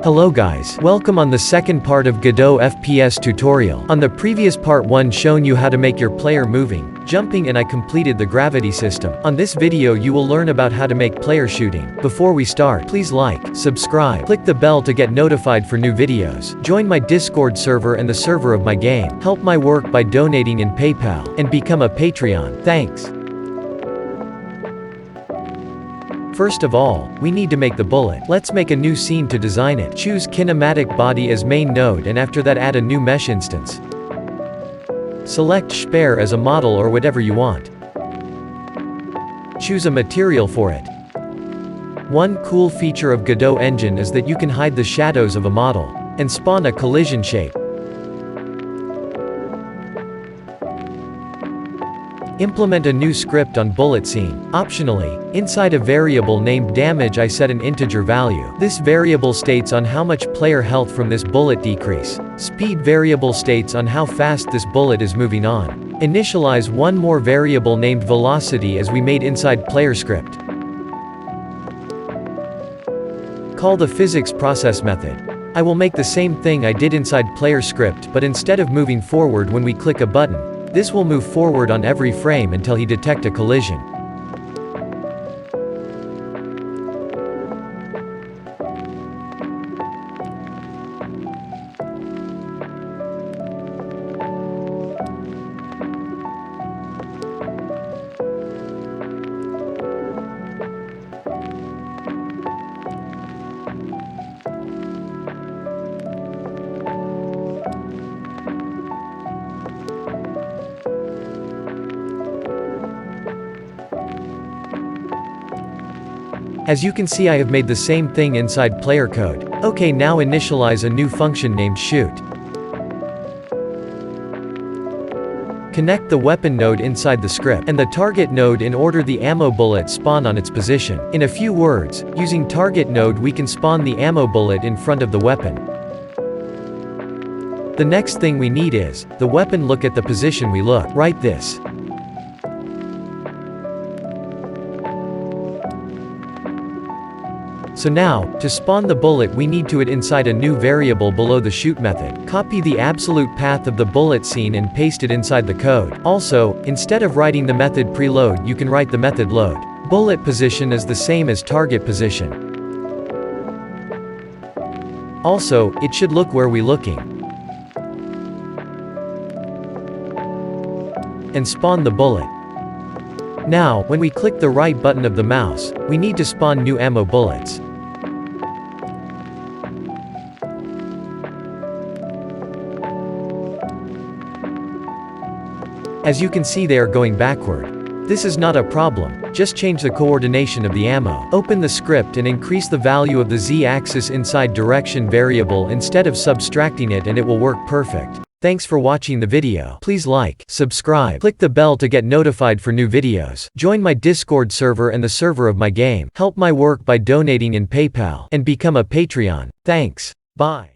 Hello guys, welcome on the second part of Godot FPS tutorial. On the previous part 1 shown you how to make your player moving, jumping, and I completed the gravity system. On this video you will learn about how to make player shooting. Before we start, please like, subscribe, click the bell to get notified for new videos. Join my Discord server and the server of my game. Help my work by donating in PayPal, and become a Patreon. Thanks. First of all, we need to make the bullet. Let's make a new scene to design it. Choose kinematic body as main node, and after that add a new mesh instance. Select spare as a model or whatever you want. Choose a material for it. One cool feature of Godot engine is that you can hide the shadows of a model, and spawn a collision shape. Implement a new script on bullet scene. Optionally, inside a variable named damage I set an integer value. This variable states on how much player health from this bullet decrease. Speed variable states on how fast this bullet is moving on. Initialize one more variable named velocity as we made inside player script. Call the physics process method. I will make the same thing I did inside player script, but instead of moving forward when we click a button, this will move forward on every frame until he detects a collision. As you can see, I have made the same thing inside player code. Okay, now initialize a new function named shoot. Connect the weapon node inside the script, and the target node in order the ammo bullet spawn on its position. In a few words, using target node we can spawn the ammo bullet in front of the weapon. The next thing we need is, the weapon look at the position we look. Write this. So now, to spawn the bullet we need to it inside a new variable below the shoot method. Copy the absolute path of the bullet scene and paste it inside the code. Also, instead of writing the method preload you can write the method load. Bullet position is the same as target position. Also, it should look where we looking. And spawn the bullet. Now, when we click the right button of the mouse, we need to spawn new ammo bullets. As you can see, they are going backward. This is not a problem, just change the coordination of the ammo. Open the script and increase the value of the z-axis inside direction variable instead of subtracting it, and it will work perfect. Thanks for watching the video. Please like, subscribe, click the bell to get notified for new videos. Join my Discord server and the server of my game. Help my work by donating in PayPal, and become a Patreon. Thanks. Bye.